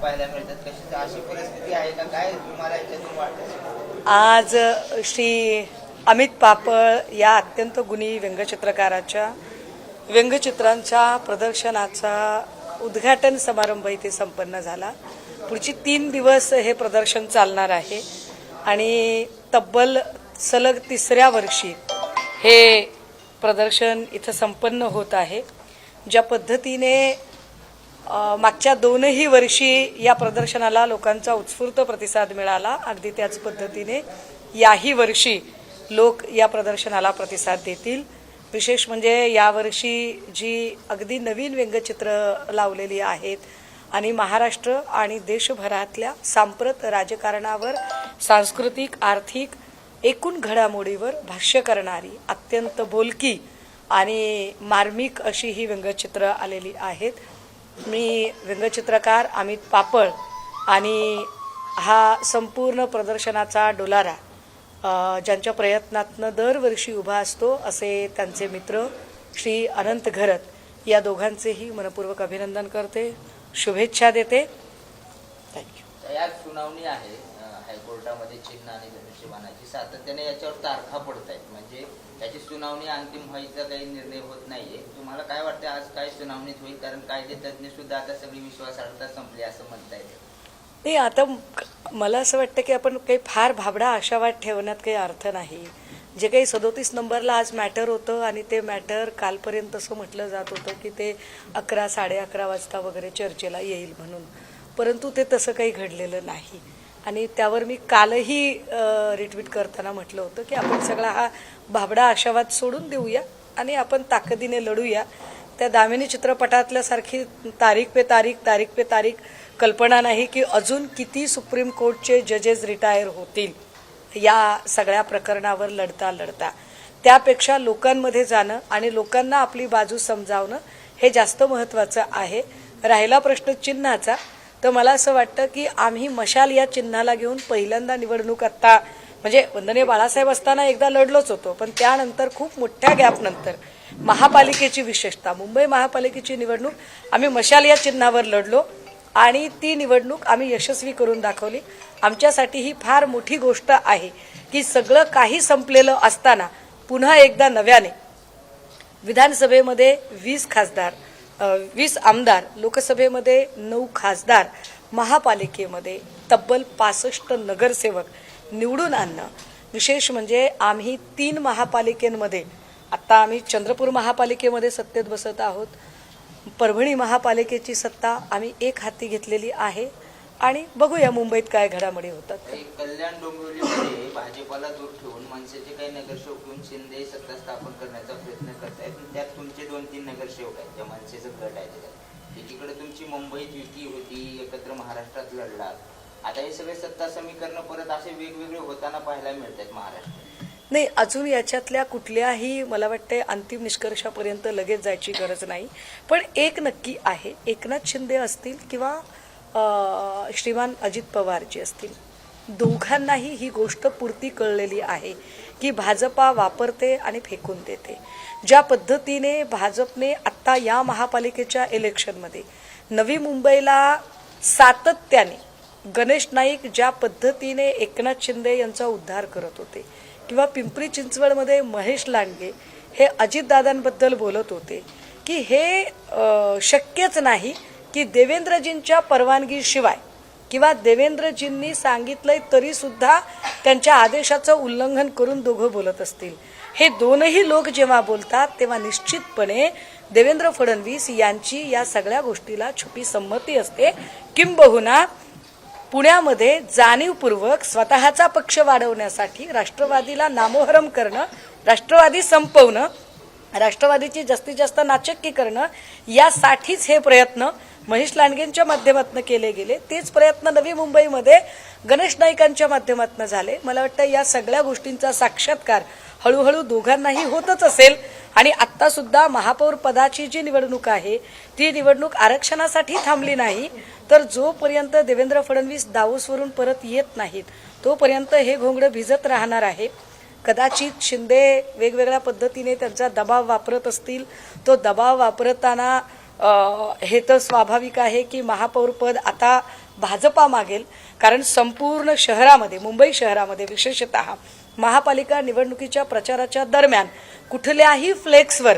पाहायला मिळतात. कशी अशी परिस्थिती आहे का, काय तुम्हाला याच्यातून वाटतं? आज श्री अमित पापळ या अत्यंत गुणी व्यंगचित्रकाराच्या व्यंगचित्रांच्या प्रदर्शनाचा उद्घाटन समारंभ इथे संपन्न झाला. पुढची 3 दिवस हे प्रदर्शन चालणार आहे आणि तब्बल सलग 3ऱ्या वर्षी हे प्रदर्शन इथं संपन्न होत आहे. ज्या पद्धतीने मागच्या 2ही वर्षी या प्रदर्शनाला लोकांचा उत्स्फूर्त प्रतिसाद मिळाला, अगदी त्याच पद्धतीने याही वर्षी लोक या प्रदर्शनाला प्रतिसाद देतील. विशेष म्हणजे यावर्षी जी अगदी नवीन व्यंगचित्र लावलेली आहेत आणि महाराष्ट्र आणि देशभरातल्या सांप्रत राजकारणावर, सांस्कृतिक, आर्थिक एकूण घडामोडीवर भाष्य करणारी अत्यंत बोलकी आणि मार्मिक अशी ही व्यंगचित्र आलेली आहेत. मी व्यंगचित्रकार अमित पापळ आणि हा संपूर्ण प्रदर्शनाचा डोलारा ज्यांच्या प्रयत्नातनं दरवर्षी उभा असतो असे त्यांचे मित्र श्री अनंत घरत या दोघांचेही मनपूर्वक अभिनंदन करते, शुभेच्छा देते. थँक्यू. यात सुनावणी आहे हायकोर्टामध्ये चिन्ह आणि धनुष्यबाणाची, सातत्याने याच्यावर तारखा पडत आहेत. म्हणजे त्याची सुनावणी अंतिम व्हायचा काही निर्णय होत नाहीये. तुम्हाला काय वाटतं आज काय सुनावणीत होईल? कारण कायदे तज्ज्ञ सुद्धा आता सगळी विश्वासार्हता संपली असं म्हणतायत. नाही, आता मला असं वाटतं की आपण काही फार भाबडा आशावाद ठेवण्यात काही अर्थ नाही. जे काही 37 नंबरला आज मॅटर होतं आणि ते मॅटर कालपर्यंत असं म्हटलं जात होतं की ते 11, 11:30 वाजता वगैरे चर्चेला येईल म्हणून, परंतु ते तसं काही घडलेलं नाही. आणि त्यावर मी कालही रिट्वीट करताना म्हटलं होतं की आपण सगळा हा भाबडा आशावाद सोडून देऊया आणि आपण ताकदीने लढूया. त्या दामिनी चित्रपटातल्यासारखी तारीख पे तारीख कल्पना नाही की अजून किती सुप्रीम कोर्टचे जजेस रिटायर होतील या सगळ्या प्रकरणावर लढता. त्यापेक्षा लोकांमध्ये जाणं आणि लोकांना आपली बाजू समजावणं हे जास्त महत्त्वाचं आहे. राहिला प्रश्न चिन्हाचा, तर मला असं वाटतं की आम्ही मशाल या चिन्हाला घेऊन पहिल्यांदा निवडणूक आत्ता म्हणजे वंदनीय बाळासाहेब असताना एकदा लढलोच होतो, पण त्यानंतर खूप मोठ्या गॅपनंतर महापालिकेची, विशेषतः मुंबई महापालिकेची निवडणूक आम्ही मशाल या चिन्हावर लढलो आणि ती निवडणूक आम्ही यशस्वी करून दाखवली. आमच्यासाठी ही फार मोठी गोष्ट आहे की सगळं काही संपलेलं असताना पुन्हा एकदा नव्याने विधानसभेमध्ये 20 खासदार, 20 आमदार, लोकसभेमध्ये 9 खासदार, महापालिकेमध्ये तब्बल 65 नगरसेवक निवडून आणणं. विशेष म्हणजे आम्ही 3 महापालिकेमध्ये, आता आम्ही चंद्रपूर महापालिकेमध्ये सत्तेत बसत आहोत, परभणी महापालिकेची सत्ता आम्ही एक हाती घेतलेली आहे आणि बघूया मुंबईत काय घडामोडी होतात. कल्याण डोंबिवलीमध्ये भाजपाला दूर ठेवून मनसेचे काही नगरसेवक घेऊन शिंदे सत्ता स्थापन करण्याचा प्रयत्न करतायत. त्यात तुमचे 2-3 नगरसेवक आहेत, त्या मनसेचं गट आहे. एकीकडे तुमची मुंबईत युती होती, एकत्र महाराष्ट्रात लढलात. आता हे सगळे सत्ता समीकरण परत असे वेगवेगळे होताना पाहायला मिळतात महाराष्ट्रात. नाही, अजून याच्यातल्या कुठल्याही मला वाटते अंतिम निष्कर्षापर्यंत लगेच जायची गरज नाही. पण एक नक्की आहे, एकनाथ शिंदे असतील किंवा श्रीमान अजित पवारजी असतील, दोघांनाही ही गोष्ट पुरती कळलेली आहे की भाजपा वापरते आणि फेकून देते. ज्या पद्धतीने भाजपने आत्ता या महापालिकेच्या इलेक्शनमध्ये नवी मुंबईला सातत्याने गणेश नाईक ज्या पद्धतीने एकनाथ शिंदे यांचा उद्धार करत होते किंवा पिंपरी चिंचवडमध्ये महेश लांडगे हे अजितदादांबद्दल बोलत होते की हे शक्यच नाही की देवेंद्रजींच्या परवानगीशिवाय किंवा देवेंद्रजींनी सांगितलंय तरी सुद्धा त्यांच्या आदेशाचं उल्लंघन करून दोघं बोलत असतील. हे दोनही लोक जेव्हा बोलतात तेव्हा निश्चितपणे देवेंद्र फडणवीस यांची या सगळ्या गोष्टीला छुपी संमती असते. किंबहुना पुण्यामध्ये जाणीवपूर्वक स्वतःचा पक्ष वाढवण्यासाठी राष्ट्रवादीला नामोहरम करणं, राष्ट्रवादी संपवणं, राष्ट्रवादीची जास्तीत जास्त नाचक्की करणं, यासाठीच हे प्रयत्न महेश लांडगेंच्या माध्यमातून केले गेले. तेच प्रयत्न नवी मुंबईमध्ये गणेश नाईकांच्या माध्यमातून झाले. मला वाटतं या सगळ्या गोष्टींचा साक्षात्कार हळूहळू दोघांनाही होतच असेल. आणि आत्ता सुद्धा महापौर पदाची जी निवडणूक आहे ती निवडणूक आरक्षणासाठी थांबली नाही, तर जोपर्यंत देवेंद्र फडणवीस दावोसवरून परत येत नाहीत तोपर्यंत हे घोंगडं भिजत राहणार आहे. कदाचित शिंदे वेगवेगळ्या पद्धतीने त्यांचा दबाव वापरत असतील. तो दबाव वापरताना हे तर स्वाभाविक आहे की महापौरपद आता भाजपा मागेल, कारण संपूर्ण शहरामध्ये, मुंबई शहरामध्ये विशेषतः महापालिका निवडणुकीच्या प्रचाराच्या दरम्यान कुठल्याही फ्लेक्सवर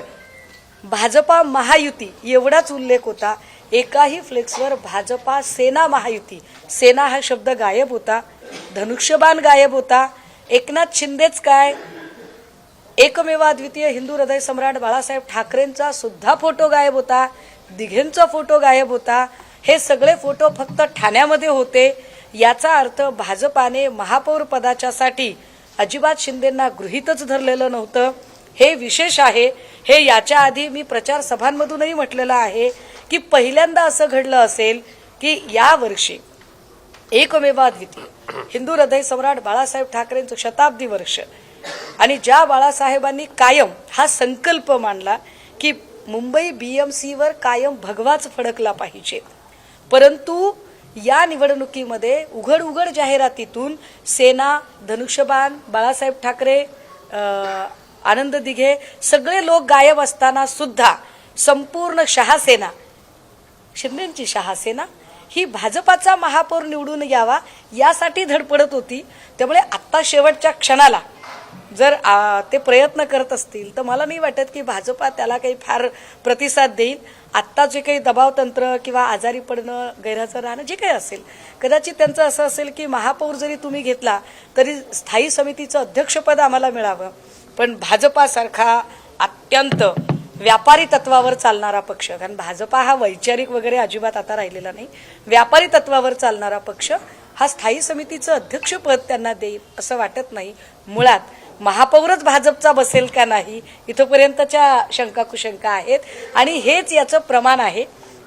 भाजपा महायुती एवढाच उल्लेख होता. एकाही फ्लेक्सवर भाजपा सेना महायुती, सेना हा शब्द गायब होता, धनुष्यबाण गायब होता. एकनाथ शिंदेच काय, एकमेवाद्वितीय हिंदू हृदय सम्राट बाळासाहेब ठाकरेंचा सुद्धा फोटो गायब होता, दिघेंचा फोटो गायब होता. हे सगळे फोटो फक्त ठाण्यामध्ये होते. याचा अर्थ भाजपाने महापौर पदाच्यासाठी अजिबात शिंदेंना गृहीतच धरलेलं नव्हतं. हे विशेष आहे. हे याच्या आधी मी प्रचार सभांमधूनही म्हटलेलं आहे की पहिल्यांदा असं घडलं असेल की या वर्षी एकमेवाद्वितीय हिंदू हृदय सम्राट बाळासाहेब ठाकरेंचं शताब्दी वर्ष, आणि ज्या बाळासाहेबांनी कायम हा संकल्प मांडला की मुंबई BMCवर कायम भगवाच फडकला पाहिजे, परंतु या निवडणुकीमध्ये उघड जाहिरातीतून सेना, धनुष्यबाण, बाळासाहेब ठाकरे, आनंद दिघे सगळे लोक गायब असताना सुद्धा संपूर्ण शहासेना, शिंदेंची शहासेना ही भाजपाचा महापौर निवडून यावा यासाठी धडपडत होती. त्यामुळे आत्ता शेवटच्या क्षणाला जर ते प्रयत्न करत असतील तर मला नाही वाटत की भाजपा त्याला काही फार प्रतिसाद देईल. आत्ता जे काही दबाव तंत्र किंवा आजारी पडणं, गैरहजर राहणं जे काही असेल, कदाचित त्यांचं असं असेल की महापौर जरी तुम्ही घेतला तरी स्थायी समितीचं अध्यक्षपद आम्हाला मिळावं. पण भाजपासारखा अत्यंत व्यापारी तत्वावर चालणारा पक्ष, कारण भाजपा हा वैचारिक वगैरे अजिबात आता राहिलेला नाही, व्यापारी तत्वावर चालणारा पक्ष हा स्थायी समितीचं अध्यक्षपद त्यांना देईल असं वाटत नाही. मुळात महापौरच भाजपचा बसेल का नाही इथपर्यंतच्या शंका कुशंका आहेत. आणि हेच याचं प्रमाण आहे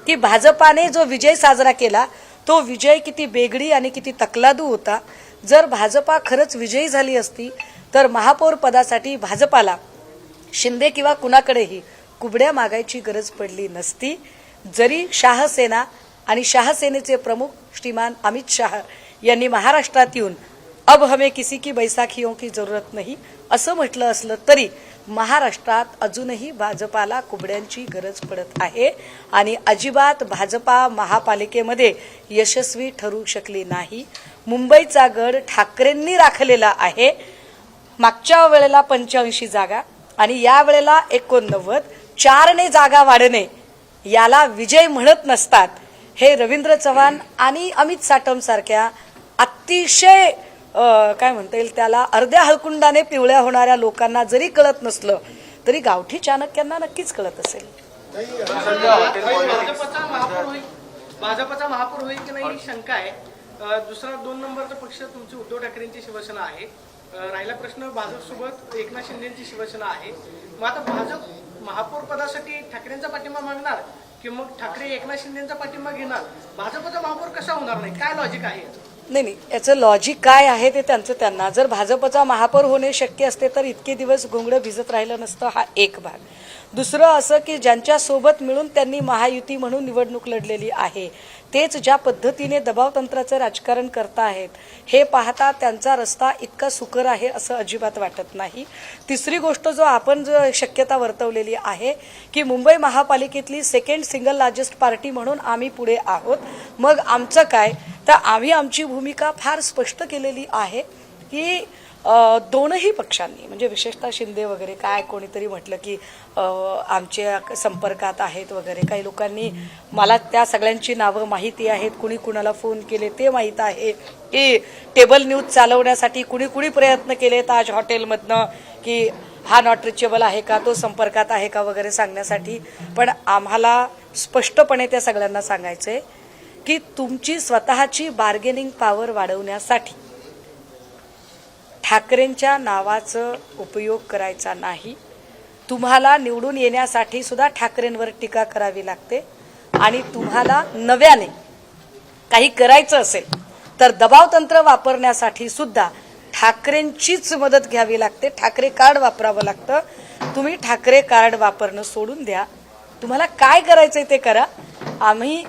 की भाजपाने जो विजय साजरा केला तो विजय किती बेगडी आणि किती तकलादू होता. जर भाजपा खरंच विजयी झाली असती तर महापौर पदासाठी भाजपाला शिंदे किंवा कुणाकडेही कुबड्या मागायची गरज पडली नसती. जरी शहासेना आणि शहासेनेचे प्रमुख श्रीमान अमित शाह यांनी महाराष्ट्रात येऊन अब हमें किसी की बैसाखियों की जरूरत नहीं असं म्हटलं असलं तरी महाराष्ट्रात अजूनही भाजपाला कुबड्यांची गरज पडत आहे आणि अजिबात भाजपा महापालिकेमध्ये यशस्वी ठरू शकली नाही. मुंबईचा गड ठाकरेंनी राखलेला आहे. मागच्या वेळेला 85 जागा आणि या वेळेला 89, 4ने जागा वाढणे याला विजय म्हणत नसतात. हे रवींद्र चव्हाण आणि अमित साटम सारख्या अतिशय काय म्हणता येईल त्याला अर्ध्या हळकुंडाने पिवळ्या होणाऱ्या लोकांना जरी कळत नसलं तरी गावठी चाणक्यांना नक्कीच कळत असेल. भाजपचा महापौर होईल की नाही ही शंका आहे. दुसरा 2 नंबरचा पक्ष तुमची उद्धव ठाकरेंची शिवसेना आहे. राहिला प्रश्न भाजपसोबत एकनाथ शिंदेची शिवसेना आहे. मग आता भाजप महापौर पदासाठी ठाकरेंचा पाठिंबा मागणार की मग ठाकरे एकनाथ शिंदेचा पाठिंबा घेणार? भाजपचा महापौर कसा होणार नाही? काय लॉजिक आहे? नाही, याचं लॉजिक काय आहे ते त्यांचं त्यांना. जर भाजपचा महापौर होणे शक्य असते तर इतके दिवस घोंगडं भिजत राहिलं नसतं. हा एक भाग. दुसरं असं की ज्यांच्या सोबत मिळून त्यांनी महायुती म्हणून निवडणूक लढलेली आहे तेच ज्या पद्धतीने दबावतंत्राचं राजकारण करताहेत हे पाहता त्यांचा रस्ता इतका सुकर आहे असं अजिबात वाटत नाही. तिसरी गोष्ट जो आपण जो शक्यता वर्तवलेली आहे की मुंबई महापालिकेतली सेकंड सिंगल लार्जेस्ट पार्टी म्हणून आम्ही पुढे आहोत. मग आमचं काय, तर आम्ही आमची भूमिका फार स्पष्ट केलेली आहे की दोनही पक्षांनी म्हणजे विशेषतः शिंदे वगैरे काय कोणीतरी म्हटलं की आमच्या संपर्कात आहेत वगैरे, काही लोकांनी मला त्या सगळ्यांची नावं माहिती आहेत, कुणी कुणाला फोन केले ते माहीत आहे की टेबल न्यूज चालवण्यासाठी कुणी कुणी प्रयत्न केले ताज हॉटेलमधनं की हा नॉट रिचेबल आहे का, तो संपर्कात आहे का वगैरे सांगण्यासाठी. पण आम्हाला स्पष्टपणे त्या सगळ्यांना सांगायचं आहे की तुमची स्वतःची बार्गेनिंग पॉवर वाढवण्यासाठी ठाकरेंच्या नावाचा उपयोग करायचा नाही. तुम्हाला निवडून येण्यासाठी सुद्धा ठाकरेंवर टीका करावी लागते आणि तुम्हाला नव्याने काही करायचं असेल तर दबावतंत्र वापरण्यासाठी सुद्धा ठाकरेंचीच मदत घ्यावी लागते. ठाकरे कार्ड वापरावं लागतं. तुम्ही ठाकरे कार्ड वापरणं सोडून द्या. तुम्हाला काय करायचंय ते करा. आम्ही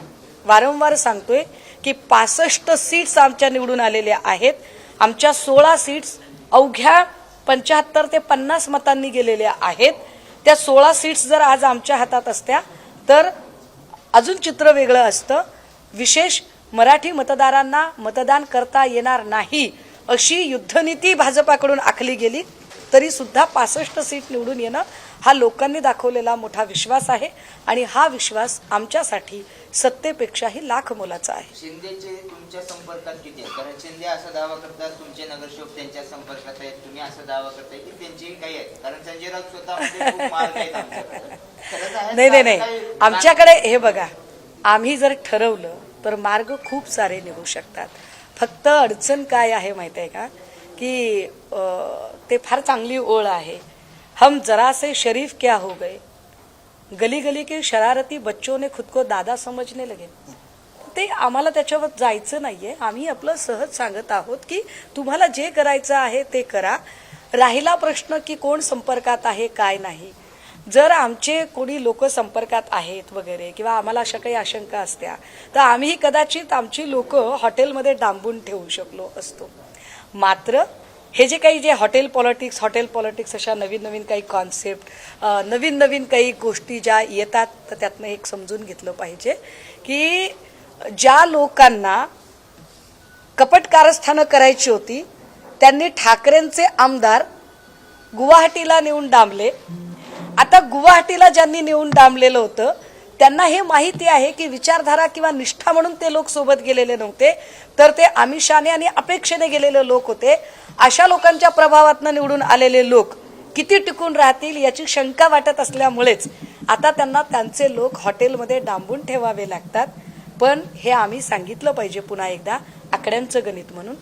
वारंवार सांगतोय की 65 सीट्स आमच्या निवडून आलेल्या आहेत. आमच्या 16 सीट्स अवघ्या 75 ते 50 मतांनी गेलेल्या आहेत. त्या 16 सीट्स जर आज आमच्या हातात असत्या तर अजून चित्र वेगळं असतं. विशेष मराठी मतदारांना मतदान करता येणार नाही अशी युद्धनीती भाजपाकडून आखली गेली तरी सुद्धा 65 सीट निवडून येणं हा लोकांनी दाखवलेला मोठा विश्वास आहे आणि हा विश्वास आमच्यासाठी सत्तेपेक्षाही लाख मोलाचा आहे. शिंदेचे तुमच्या संपर्कात किती आहेत? कारण शिंदे असा दावा करतात तुमचे नगरसेवक त्यांच्या संपर्कात आहेत, तुम्ही असा दावा करताय की त्यांचेही काही आहेत, कारण संजय राऊत स्वतः खूप मार्ग आहेत आमच्याकडे. खरंच आहे का? नाही काही आमच्याकडे हे बघा, आम्ही जर ठरवलं तर मार्ग खूप सारे निघू शकतात. फक्त अडचण काय आहे माहिती आहे का की ते फार चांगली ओळ आहे, हम जरा से शरीफ क्या हो गए, गली गली के शरारती बच्चों ने खुद को दादा समजने लगे. ते आम्हाला त्याच्यावर जायचं नाहीये. आम्ही आपलं सहज सांगत आहोत की तुम्हाला जे करायचं आहे ते करा. राहिला प्रश्न की कोण संपर्कात आहे काय नाही, जर आमचे कोणी लोक संपर्कात आहेत वगैरे किंवा आम्हाला अशा काही आशंका असत्या तर आम्ही कदाचित आमची लोक हॉटेलमध्ये डांबून ठेवू शकलो असतो. मात्र हे जे काही जे हॉटेल पॉलिटिक्स अशा नवीन नवीन काही कॉन्सेप्ट, नवीन नवीन काही गोष्टी ज्या येतात तर त्यातनं एक समजून घेतलं पाहिजे की ज्या लोकांना कपट कारस्थानं करायची होती त्यांनी ठाकरेंचे आमदार गुवाहाटीला नेऊन डांबले. आता गुवाहाटीला ज्यांनी नेऊन डांबलेलं होतं त्यांना हे माहिती आहे की विचारधारा किंवा निष्ठा म्हणून ते लोक सोबत गेलेले नव्हते, तर ते आमिषाने आणि अपेक्षेने गेलेले लोक होते. अशा लोकांच्या प्रभावातनं निवडून आलेले लोक किती टिकून राहतील याची शंका वाटत असल्यामुळेच आता त्यांना त्यांचे लोक हॉटेलमध्ये डांबून ठेवावे लागतात. पण हे आम्ही सांगितलं पाहिजे पुन्हा एकदा आकड्यांचं गणित म्हणून.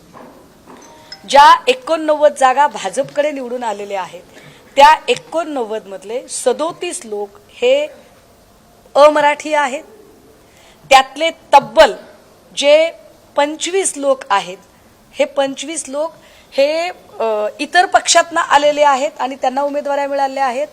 ज्या 89 जागा भाजपकडे निवडून आलेल्या आहेत त्या 89 मधले 37 लोक हे अमराठी आहेत. त्यातले तब्बल जे 25 लोक आहेत हे 25 लोक हे इतर पक्षातनं आलेले आहेत आणि त्यांना उमेदवाऱ्या मिळाल्या आहेत.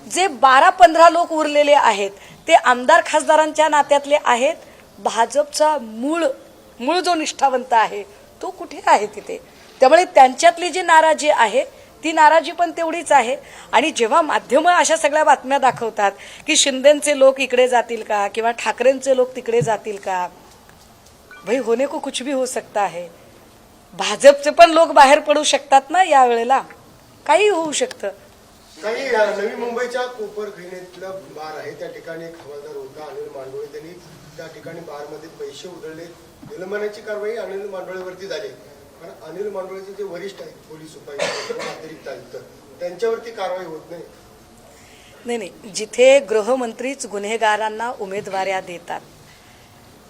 जे 12-15 लोक उरलेले आहेत ते आमदार खासदारांच्या नात्यातले आहेत. भाजपचा मूळ जो निष्ठावंत आहे तो कुठे आहे तिथे. त्यामुळे त्यांच्यातली जी नाराजी आहे ती नाराजी पण तेवढीच आहे. आणि जेव्हा माध्यमं अशा सगळ्या बातम्या दाखवतात की शिंदेचे लोक इकडे जातील का किंवा ठाकरेंचे लोक तिकडे जातील का, भाई होने को कुछ भी हो सकता है. भाजपचे पण लोक बाहेर पडू शकतात ना, या वेळेला काही होऊ शकतं. काही नवी मुंबईच्या कोपरखैनेतला बार आहे त्या ठिकाणी एक हवालदार होता अनिल मांडोळे, त्यांनी त्या ठिकाणी बारमध्ये पैसे उधळले. निलंबनाची कारवाई अनिल मांडोळेवरती झाली. पण अनिल मांडोळेचे जे वरिष्ठ आहेत पोलीस उपायुक्त अतिरिक्त आयुक्त त्यांच्यावरती कारवाई होत नाही. नाही, जिथे गृहमंत्रीच गुन्हेगारांना उमेदवाऱ्या देतात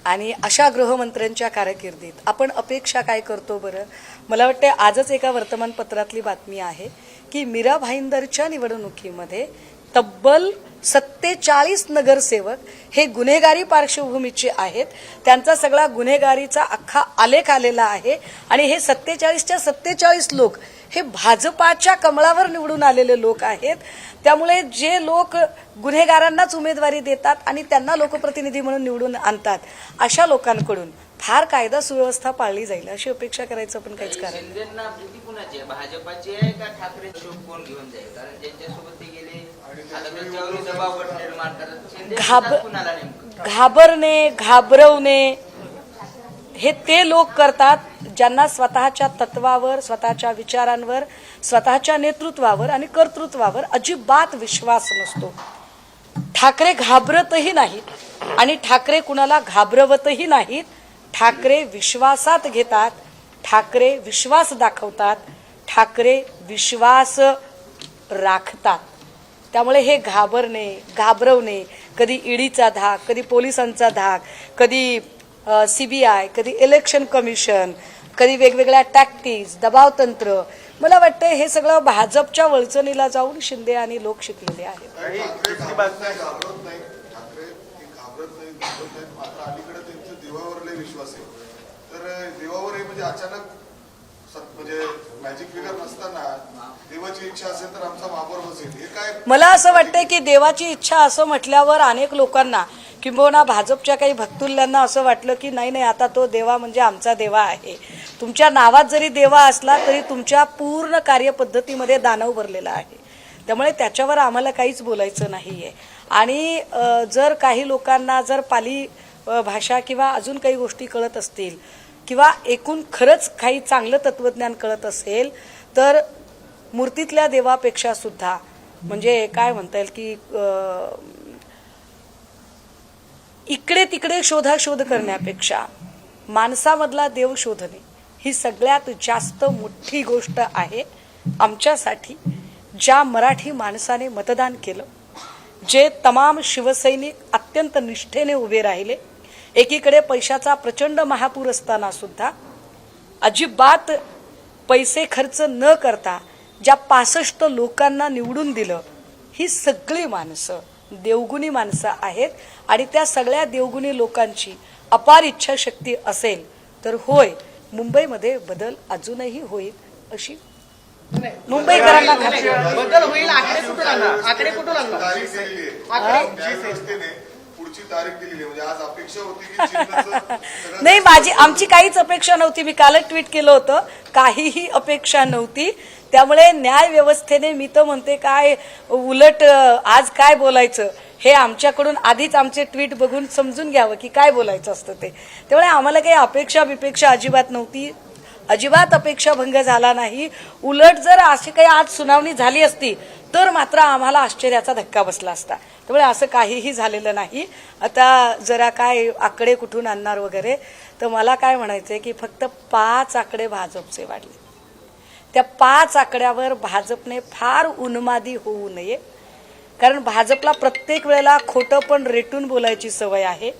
आणि अशा गृहमंत्र्यांच्या कारकिर्दीत आपण अपेक्षा काय करतो बरं. मला वाटते आजच एका वर्तमानपत्रातली बातमी आहे की मीरा भाईंदरच्या निवडणुकीमध्ये तब्बल 47 नगरसेवक हे गुन्हेगारी पार्श्वभूमीचे आहेत. त्यांचा सगळा गुन्हेगारीचा अख्खा आलेख आलेला आहे आणि हे 47च्या 47 लोक हे भाजपाच्या कमळावर निवडून आलेले लोक आहेत. त्यामुळे जे लोक गुन्हेगारांनाच उमेदवारी देतात आणि त्यांना लोकप्रतिनिधी म्हणून निवडून आणतात अशा लोकांकडून फार कायदा सुव्यवस्था पाळली जाईल अशी अपेक्षा करायचं पण काहीच कारण नाही. शिंदेंना भीती कुणाची आहे? भाजपाची आहे का ठाकरे शोक कोण घेऊन जाईल? कारण ज्यांच्यासोबत ते गेले आता त्यांच्यावर दबाव निर्माण करत शिंदे कुणाला नेमकं घाबरवणे हे ते लोक करतात ज्यांना स्वतःच्या तत्वावर, स्वतःच्या विचारांवर, स्वतःच्या नेतृत्वावर आणि कर्तृत्वावर अजिबात विश्वास नसतो. ठाकरे घाबरतही नाहीत आणि ठाकरे कुणाला घाबरवतही नाहीत. ठाकरे विश्वासात घेतात, ठाकरे विश्वास दाखवतात, ठाकरे विश्वास राखतात. त्यामुळे हे घाबरवणे, कधी ईडीचा धाक, कधी पोलिसांचा धाक, कधी CBI, कधी इलेक्शन कमिशन, कधी वेगवेगळ्या टॅक्टिक्स, दबावतंत्र, मला वाटतं हे सगळं भाजपच्या वळचणीला जाऊन शिंदे आणि लोक शिकलेले आहेत. अलीकडे त्यांच्या देवावर लय विश्वास आहे. तर देवावर म्हणजे अचानक म्हणजे मॅजिक फिगर नसताना देवाची इच्छा असेल तर आमचा महापौर बसेल, हे काय? मला असं वाटतंय की देवाची इच्छा असं म्हटल्यावर अनेक लोकांना किंबहुना भाजपच्या काही भक्तुल्यांना असं वाटलं की नाही आता तो देवा म्हणजे आमचा देवा आहे. तुमच्या नावात जरी देवा असला तरी तुमच्या पूर्ण कार्यपद्धतीमध्ये दानव भरलेला आहे. त्यामुळे त्याच्यावर आम्हाला काहीच बोलायचं नाहीये. आणि जर काही लोकांना जर पाली भाषा किंवा अजून काही गोष्टी कळत असतील किंवा एकूण खरंच काही चांगलं तत्वज्ञान कळत असेल तर मूर्तीतल्या देवापेक्षा सुद्धा म्हणजे काय म्हणता येईल की इकडे तिकडे शोधाशोध करण्यापेक्षा माणसामधला देव शोधणे ही सगळ्यात जास्त मोठी गोष्ट आहे आमच्यासाठी. ज्या मराठी माणसाने मतदान केलं, जे तमाम शिवसैनिक अत्यंत निष्ठेने उभे राहिले, एकीकडे पैशाचा प्रचंड महापूर असताना सुद्धा अजिबात पैसे खर्च न करता ज्या 65 लोकांना निवडून दिलं, ही सगळी माणसं देवगुणी माणसं आहेत. आणि त्या सगळ्या देवगुणी लोकांची अपार इच्छाशक्ती असेल तर होय, मुंबईमध्ये बदल अजूनही होईल अशी मुंबईकरांना खात्री आहे. बदल होईल. आकडे कुठून आणणार? आकडे कुठून आणणार? तारीख दिलेली आहे. त्या व्यवस्थेने पुढची तारीख दिलेली आहे. म्हणजे आज अपेक्षा होती की चिन्हाचं सगळं- नाही, आमची काहीच अपेक्षा नव्हती. मी कालच ट्विट केलं होतं, काहीही अपेक्षा नव्हती. त्यामुळे न्याय व्यवस्थेने मी तर म्हणते काय उलट आज काय बोलायचं हे आमच्याकडून आधीच आमचे ट्विट बघून समजून घ्यावं की काय बोलायचं असतं ते. त्यामुळे आम्हाला काही अपेक्षा अजिबात नव्हती. अजिबात अपेक्षाभंग झाला नाही. उलट जर अशी काही आज सुनावणी झाली असती तर मात्र आम्हाला आश्चर्याचा धक्का बसला असता. त्यामुळे असं काहीही झालेलं नाही. आता जरा काय आकडे कुठून आणणार वगैरे, तर मला काय म्हणायचंय की फक्त 5 आकडे भाजपचे वाढले. त्या 5 आकड्यावर भाजपने फार उन्मादी होऊ नये, कारण भाजपला प्रत्येक वेळेला खोटं पण रेटून बोलायची सवय आहे.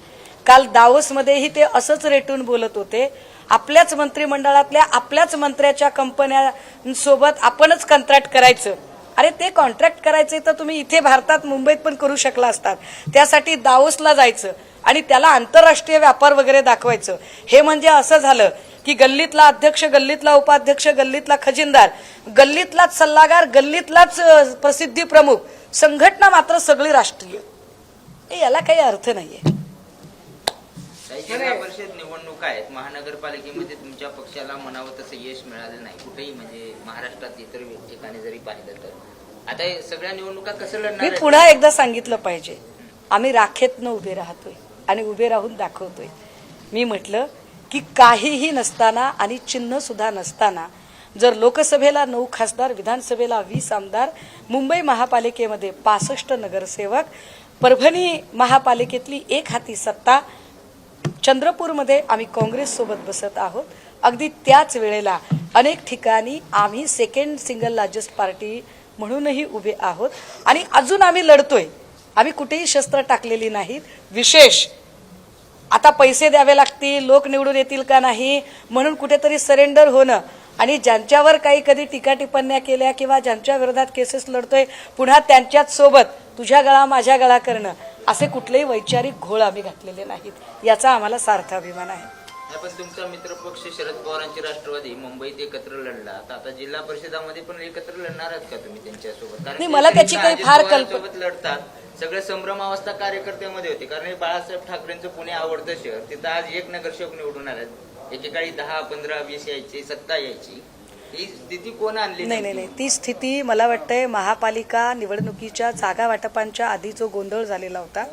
काल दावोसमध्येही ते असंच रेटून बोलत होते. आपल्याच मंत्रिमंडळातल्या आपल्याच मंत्र्याच्या कंपन्यांसोबत आपणच कंत्राट करायचं. अरे ते कॉन्ट्रॅक्ट करायचे तर तुम्ही इथे भारतात मुंबईत पण करू शकला असतात. त्यासाठी दावोसला जायचं आणि त्याला आंतरराष्ट्रीय व्यापार वगैरे दाखवायचं. हे म्हणजे असं झालं की गल्लीतला अध्यक्ष, गल्लीतला उपाध्यक्ष, गल्लीतला खजिनदार, गल्लीतलाच सल्लागार, गल्लीतलाच प्रसिद्धी प्रमुख, संघटना मात्र सगळी राष्ट्रीय. याला काही अर्थ नाहीये. जिल्हा परिषद निवडणुका आहेत. महानगरपालिकेमध्ये तुमच्या पक्षाला म्हणावं तसं यश मिळालं नाही कुठेही, म्हणजे महाराष्ट्रात इतर ठिकाणी जरी पाहिलं तर. आता हे सगळ्या निवडणुका कसं लढणार मी आहेत? पुन्हा एकदा सांगितलं पाहिजे, आम्ही राखेतनं उभे राहतोय आणि उभे राहून दाखवतोय. मी म्हटलं की काहीही नसताना आणि चिन्ह सुद्धा नसताना जर लोकसभेला 9 खासदार, विधानसभेला 20 आमदार, मुंबई महापालिकेमध्ये 65 नगरसेवक, परभणी महापालिकेतली 1 हाती सत्ता, चंद्रपूरमध्ये आम्ही काँग्रेस सोबत बसत आहोत. अगदी त्याच वेळेला अनेक ठिकाणी आम्ही सेकंड सिंगल लार्जेस्ट पार्टी म्हणूनही उभे आहोत आणि अजून आम्ही लढतोय. आम्ही कुठेही शस्त्र टाकलेली नाहीत. विशेष आता पैसे द्यावे लागतील, लोक निवडून येतील का नाही म्हणून कुठेतरी सरेंडर होणं आणि ज्यांच्यावर काही कधी टीका टिप्पण्या केल्या किंवा ज्यांच्या विरोधात केसेस लढतोय पुन्हा त्यांच्याच सोबत तुझ्या गळा माझ्या गळा करणं, असे कुठलेही वैचारिक घोळ आम्ही घातलेले नाहीत. याचा आम्हाला सार्थ अभिमान आहे. पण तुमचा मित्रपक्ष शरद पवारांची राष्ट्रवादी मुंबईत एकत्र लढला, तर आता जिल्हा परिषदामध्ये पण एकत्र लढणार आहात का तुम्ही त्यांच्यासोबत? कारण नाही, मला त्याची काही फार सोबत लढतात. सगळे संभ्रमावस्था कार्यकर्त्यामध्ये होते, कारण हे बाळासाहेब ठाकरेंचं पुणे आवडतं शहर. तिथं आज 1 नगरसेवक निवडून आल्यात. एकेकाळी 10, 15, 20 यायची, सत्ता यायची. ही स्थिती कोण आणली? नाही, ती स्थिती मला वाटतंय महापालिका निवडणुकीच्या जागा वाटपांच्या आधी जो गोंधळ झालेला होता,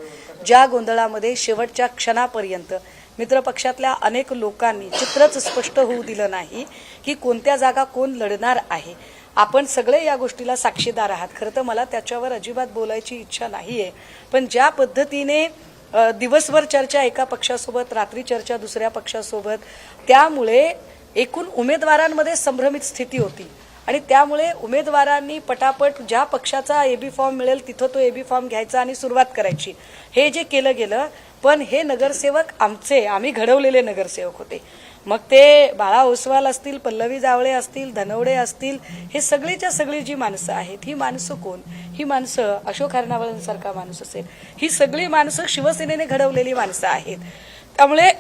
ज्या गोंधळामध्ये शेवटच्या क्षणापर्यंत मित्रपक्षातल्या अनेक लोकांनी चित्रच स्पष्ट होऊ दिलं नाही की कोणत्या जागा कोण लढणार आहे. आपण सगळे या गोष्टीला साक्षीदार आहात. खरं तर मला त्याच्यावर अजिबात बोलायची इच्छा नाहीये, पण ज्या पद्धतीने दिवसभर चर्चा एका पक्षासोबत, रात्री चर्चा दुसऱ्या पक्षासोबत, त्यामुळे एकूण उमेदवारांमध्ये संभ्रमित स्थिती होती आणि त्यामुळे उमेदवारांनी पटापट ज्या पक्षाचा एबी फॉर्म मिळेल तिथं तो एबी फॉर्म घ्यायचा आणि सुरुवात करायची. हे जे केलं गेलं, पण हे नगरसेवक आम्ही घडवलेले नगरसेवक होते. मग ते बाळा ओसवाल असतील, पल्लवी जावळे असतील, धनवडे असतील, हे सगळीच्या सगळी जी माणसं आहेत, ही माणसं कोण? ही माणसं अशोक हरणावळांसारखा माणूस असेल, ही सगळी माणसं शिवसेनेने घडवलेली माणसं आहेत. त्यामुळे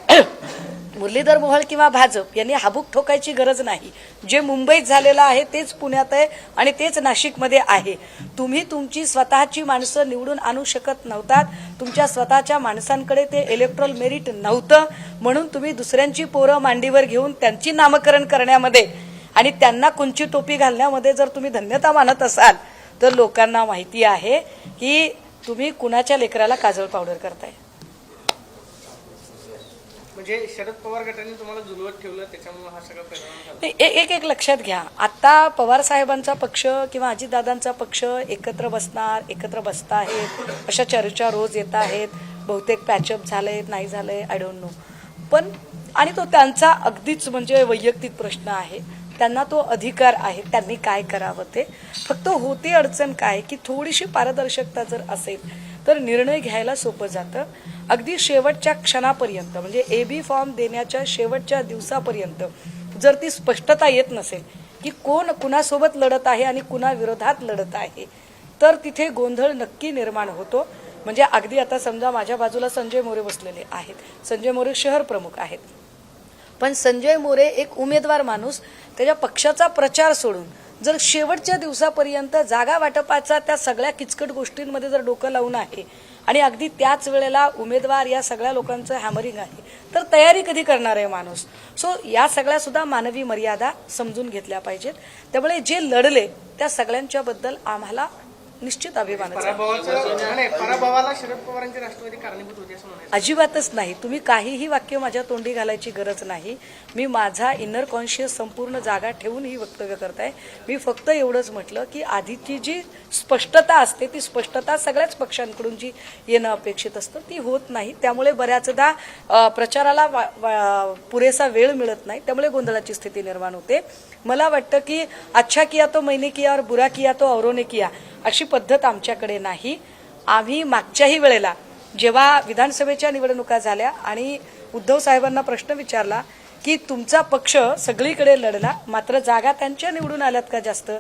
मुरलीधर मोहोळ किंवा भाजप यांनी हाबूक ठोकायची गरज नाही. जे मुंबईत झालेलं आहे तेच पुण्यात आहे आणि तेच नाशिकमध्ये आहे. तुम्ही तुमची स्वतःची माणसं निवडून आणू शकत नव्हतात. तुमच्या स्वतःच्या माणसांकडे ते इलेक्ट्रल मेरिट नव्हतं, म्हणून तुम्ही दुसऱ्यांची पोरं मांडीवर घेऊन त्यांची नामकरण करण्यामध्ये आणि त्यांना कुंची टोपी घालण्यामध्ये जर तुम्ही धन्यता मानत असाल तर लोकांना माहिती आहे की तुम्ही कुणाच्या लेकराला काजळ पावडर करताय? म्हणजे शरद पवार गटाने तुम्हाला जुलवत ठेवलं त्याच्यामुळे हा सगळा परिणाम झाला. नाही, एक लक्षात घ्या, आता पवार साहेबांचा पक्ष किंवा अजितदादांचा पक्ष एकत्र बसणार, एकत्र बसताहेत, अशा चर्चा रोज येत आहेत. बहुतेक पॅचअप झालंय, नाही झालंय, आय डोंट नो. पण आणि तो त्यांचा अगदीच म्हणजे वैयक्तिक प्रश्न आहे, त्यांना तो अधिकार आहे, त्यांनी काय करावं ते. फक्त होती अडचण काय की थोडीशी पारदर्शकता जर असेल तर निर्णय घ्यायला सोपं जातं. अगदी शेवटच्या क्षणापर्यंत म्हणजे AB फॉर्म देण्याच्या शेवटच्या दिवसापर्यंत जर ती स्पष्टता येत नसेल की कोण कुणासोबत लढत आहे आणि कुणा विरोधात लढत आहे, तर तिथे गोंधळ नक्की निर्माण होतो. म्हणजे अगदी आता समजा माझ्या बाजूला संजय मोरे बसलेले आहेत, संजय मोरे शहर प्रमुख आहेत, पण संजय मोरे एक उमेदवार माणूस त्याच्या पक्षाचा प्रचार सोडून जर शेवटच्या दिवसापर्यंत जागा वाटपाचा त्या सगळ्या किचकट गोष्टींमध्ये जर डोकं लावून आहे आणि अगदी त्याच वेळेला उमेदवार या सगळ्या लोकांचं हॅमरिंग आहे, तर तयारी कधी करणार आहे माणूस? सो या सगळ्या सुद्धा मानवी मर्यादा समजून घेतल्या पाहिजेत. त्यामुळे जे लढले त्या सगळ्यांच्या बद्दल आम्हाला निश्चित अभिमान आहे. पराभवाला शरद पवारांची राष्ट्रवादी कारणीभूत होती असं म्हणायचं? अजिबातच नाही. तुम्ही काहीही वाक्य माझ्या तोंडी घालायची गरज नाही. मी माझा इनर कॉन्शियस संपूर्ण जागा ठेवून ही वक्तव्य करताय. मी फक्त एवढंच म्हटलं की आधीची जी स्पष्टता असते ती स्पष्टता सगळ्याच पक्षांकडून जी येणं अपेक्षित असतं ती होत नाही. त्यामुळे बऱ्याचदा प्रचाराला पुरेसा वेळ मिळत नाही, त्यामुळे गोंधळाची स्थिती निर्माण होते. मला वाटतं की अच्छा किया तो मैंने किया और बुरा किया तो औरों ने किया अशी पद्धत आमच्याकडे नाही. आम्ही मागच्याही वेळेला जेव्हा विधानसभेच्या निवडणुका झाल्या आणि उद्धव साहेबांना प्रश्न विचारला की तुमचा पक्ष सगळीकडे लढला मात्र जागा त्यांच्या निवडून आल्यात का जास्त,